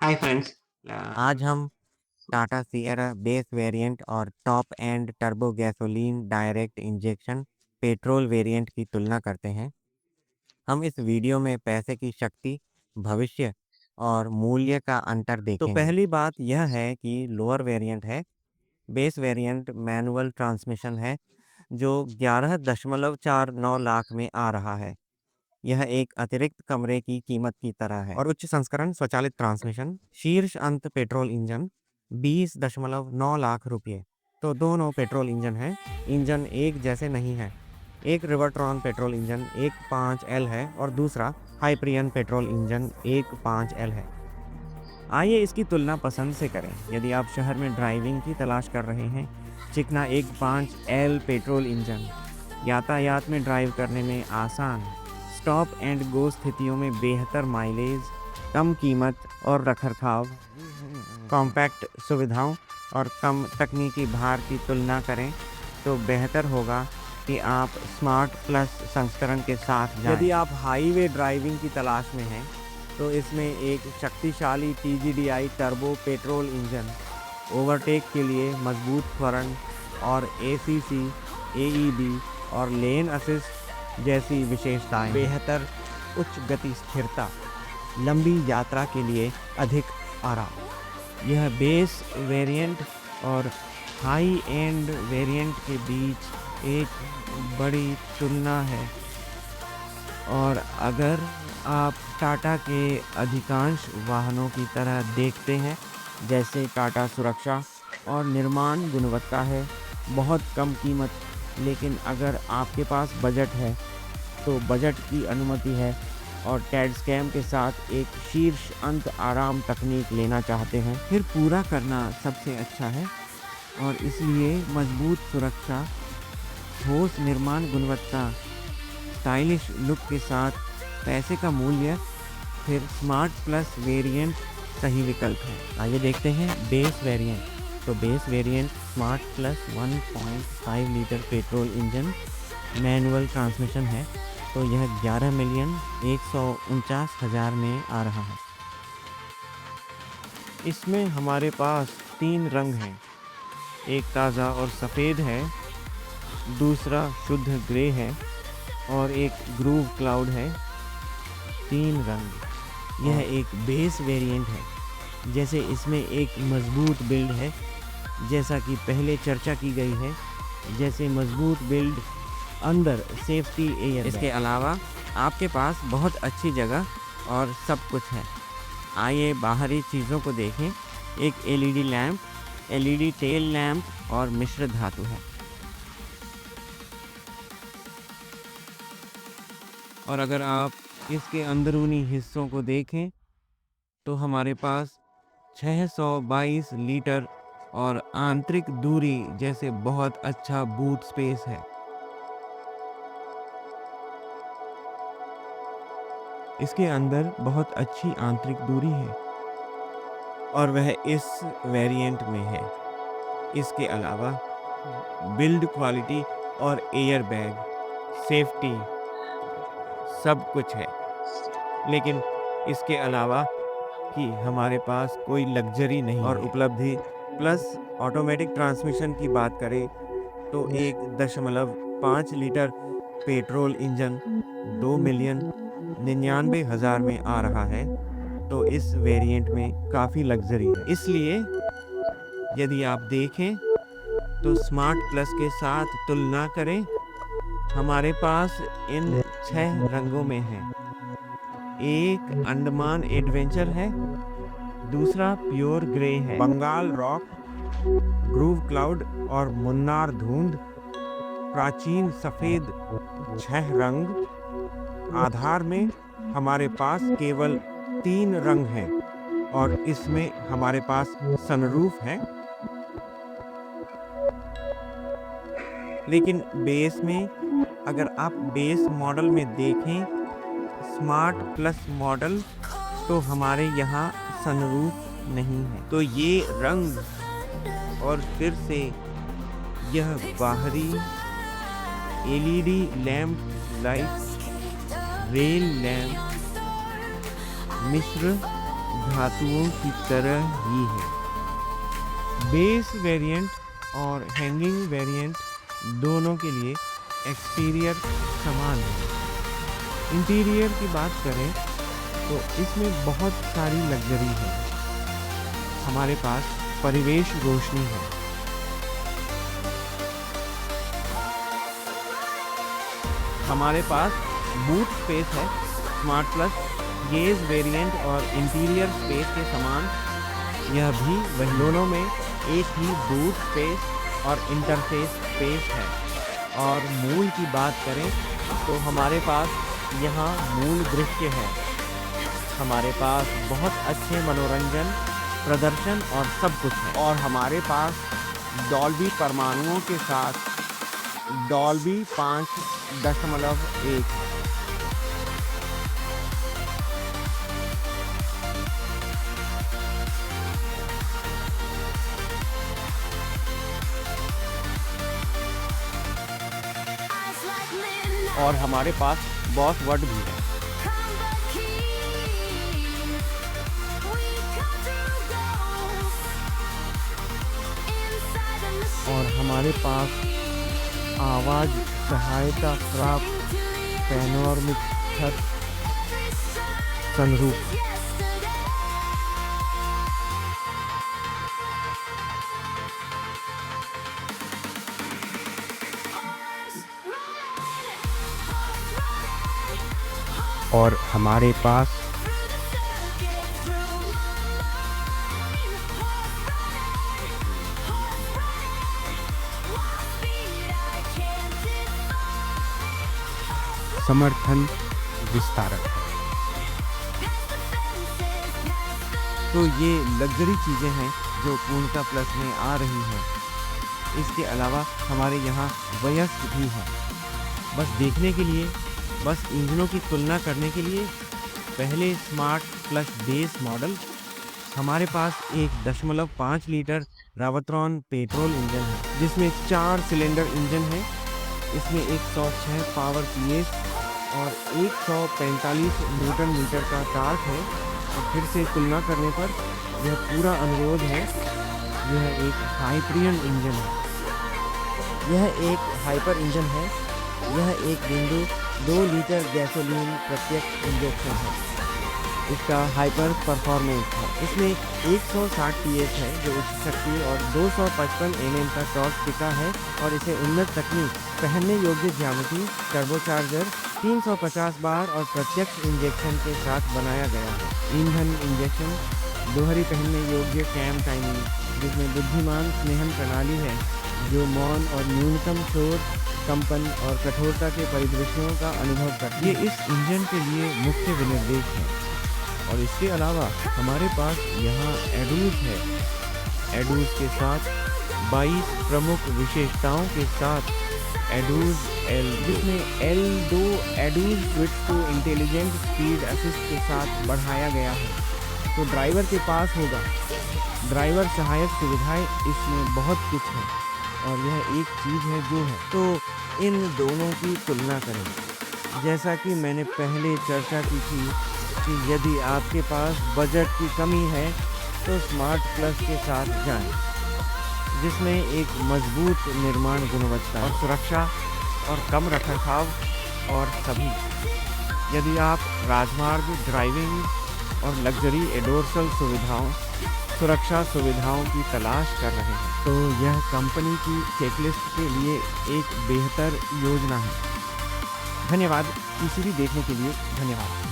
Hi friends. आज हम Tata Sierra base variant और top and turbo gasoline direct injection petrol variant की तुलना करते हैं। हम इस वीडियो में पैसे की शक्ति, भविष्य और मूल्य का अंतर तो देखेंगे। पहली बात यह है कि लोअर वेरिएंट है। बेस वेरिएंट मैनुअल ट्रांसमिशन है जो 11.49 लाख में आ रहा है। यह एक अतिरिक्त कमरे की कीमत की तरह है। और उच्च संस्करण स्वचालित ट्रांसमिशन शीर्ष अंत पेट्रोल इंजन 20.9 लाख रुपये। तो दोनों पेट्रोल इंजन हैं। इंजन एक जैसे नहीं है। एक रिवर्ट्रॉन पेट्रोल इंजन 1.5L है और दूसरा हाइप्रियन पेट्रोल इंजन 1.5L है। आइए इसकी तुलना पसंद से करें। यदि आप शहर में ड्राइविंग की तलाश कर रहे हैं, चिकना 1.5L पेट्रोल इंजन यातायात में ड्राइव करने में आसान, स्टॉप एंड गो स्थितियों में बेहतर माइलेज, कम कीमत और रखरखाव, कॉम्पैक्ट सुविधाओं और कम तकनीकी भार की तुलना करें तो बेहतर होगा कि आप स्मार्ट प्लस संस्करण के साथ जाएं। यदि आप हाईवे ड्राइविंग की तलाश में हैं तो इसमें एक शक्तिशाली TGDI turbo petrol engine, overtake के लिए मजबूत त्वरण और ACC, AEB और लेन असिस्ट जैसी विशेषताएं, बेहतर उच्च गति स्थिरता, लंबी यात्रा के लिए अधिक आराम। यह बेस वेरिएंट और हाई एंड वेरिएंट के बीच एक बड़ी तुलना है। और अगर आप टाटा के अधिकांश वाहनों की तरह देखते हैं, जैसे टाटा सुरक्षा और निर्माण गुणवत्ता है, बहुत कम कीमत, लेकिन अगर आपके पास बजट है तो बजट की अनुमति है और कैड स्कैम के साथ एक शीर्ष अंत आराम तकनीक लेना चाहते हैं, फिर पूरा करना सबसे अच्छा है। और इसलिए मजबूत सुरक्षा, ठोस निर्माण गुणवत्ता, स्टाइलिश लुक के साथ पैसे का मूल्य, फिर स्मार्ट प्लस वेरिएंट सही विकल्प है। आइए देखते हैं बेस वेरिएंट। तो base variant smart plus 1.5 litre petrol engine manual transmission है, तो यह 11,149,000 में आ रहा है। इसमें हमारे पास 3 रंग हैं। एक ताज़ा और सफ़ेद है, दूसरा शुद्ध ग्रे है और एक ग्रूव क्लाउड है। 3 रंग। यह एक बेस वेरिएंट है, जैसे इसमें एक मजबूत बिल्ड है, जैसा कि पहले चर्चा की गई है, जैसे मजबूत बिल्ड, अंदर सेफ्टी एयर। इसके अलावा आपके पास बहुत अच्छी जगह और सब कुछ है। आइए बाहरी चीज़ों को देखें। एक LED lamp, LED tail lamp और मिश्र धातु है। और अगर आप इसके अंदरूनी हिस्सों को देखें तो हमारे पास 622 लीटर और आंतरिक दूरी जैसे बहुत अच्छा बूट स्पेस है। इसके अंदर बहुत अच्छी आंतरिक दूरी है और वह इस वेरिएंट में है। इसके अलावा बिल्ड क्वालिटी और एयर बैग, सेफ्टी सब कुछ है। लेकिन इसके अलावा कि हमारे पास कोई लग्जरी नहीं और उपलब्धि प्लस ऑटोमेटिक ट्रांसमिशन की बात करें तो 1.5 लीटर पेट्रोल इंजन 2,99,000 में आ रहा है, तो इस वेरिएंट में काफ़ी लग्जरी है। इसलिए यदि आप देखें तो स्मार्ट प्लस के साथ तुलना करें। हमारे पास इन 6 रंगों में है। एक अंडमान एडवेंचर है, दूसरा प्योर ग्रे है, बंगाल रॉक, ग्रूव क्लाउड और मुन्नार धुंध, प्राचीन सफ़ेद 6 रंग। आधार में हमारे पास केवल 3 रंग हैं और इसमें हमारे पास सनरूफ है। लेकिन बेस में, अगर आप बेस मॉडल में देखें, स्मार्ट प्लस मॉडल, तो हमारे यहाँ सनरूफ नहीं है। तो ये रंग और फिर से यह बाहरी LED lamp light, rail lamp, मिश्र धातुओं की तरह ही है। बेस वेरिएंट और हैंगिंग वेरिएंट दोनों के लिए एक्सटीरियर समान है। इंटीरियर की बात करें तो इसमें बहुत सारी लग्जरी है। हमारे पास परिवेश रोशनी है, हमारे पास बूट स्पेस है। स्मार्ट प्लस गेज वेरिएंट और इंटीरियर स्पेस के समान यह भी वही, दोनों में एक ही बूट स्पेस और इंटरफेस स्पेस है। और मूल की बात करें तो हमारे पास यहाँ मूल दृश्य है। हमारे पास बहुत अच्छे मनोरंजन, प्रदर्शन और सब कुछ है। और हमारे पास डॉल्बी परमाणुओं के साथ डॉल्बी 5.1 है। और हमारे पास बॉस वर्ड भी है। और हमारे पास आवाज सहायता प्राप्त पैनोरमिक छत सनरूफ। और हमारे पास समर्थन विस्तारक है। तो ये लग्जरी चीज़ें हैं जो पूर्णता प्लस में आ रही हैं। इसके अलावा हमारे यहाँ वयस्क भी हैं। बस देखने के लिए, बस इंजनों की तुलना करने के लिए पहले स्मार्ट प्लस बेस मॉडल। हमारे पास 1.5 लीटर रावतरॉन पेट्रोल इंजन है जिसमें 4 सिलेंडर इंजन है। इसमें 106 पावर पीएस और 145 न्यूटन मीटर का टॉर्क है। और फिर से तुलना करने पर यह पूरा अनुरोध है। यह एक हाइपरियन इंजन है। यह एक हाइपर इंजन है। यह 1.2 लीटर गैसोलीन प्रत्यक्ष इंजेक्शन है। इसका हाइपर परफॉर्मेंस है। इसमें 160 PS है जो उच्च शक्ति और 255 Nm का टॉर्क टिका है। और इसे उन्नत तकनीक, पहनने योग्य ज्यामिति, टर्बोचार्जर, 350 बार और प्रत्यक्ष इंजेक्शन के साथ बनाया गया है। ईंधन इंजेक्शन, दोहरी पहनने योग्य कैम टाइमिंग, जिसमें बुद्धिमान स्नेहन प्रणाली है जो मौन और न्यूनतम शोर, कंपन और कठोरता के परिदृश्यों का अनुभव करती है। ये इस इंजन के लिए मुख्य विनिर्देश है। और इसके अलावा हमारे पास यहाँ एडूज है। एडूज के साथ 22 प्रमुख विशेषताओं के साथ एडूज एल, जिसमें L2 एडूज स्विच को इंटेलिजेंट स्पीड असिस्ट के साथ बढ़ाया गया है। तो ड्राइवर के पास होगा ड्राइवर सहायक सुविधाएं। इसमें बहुत कुछ है और यह एक चीज़ है जो है। तो इन दोनों की तुलना करें। जैसा कि मैंने पहले चर्चा की थी कि यदि आपके पास बजट की कमी है तो स्मार्ट प्लस के साथ जाएं, जिसमें एक मजबूत निर्माण गुणवत्ता और सुरक्षा और कम रखरखाव और सभी। यदि आप राजमार्ग ड्राइविंग और लग्जरी एडोर्सल सुविधाओं, सुरक्षा सुविधाओं की तलाश कर रहे हैं तो यह कंपनी की चेकलिस्ट के लिए एक बेहतर योजना है। धन्यवाद। PCB देखने के लिए धन्यवाद।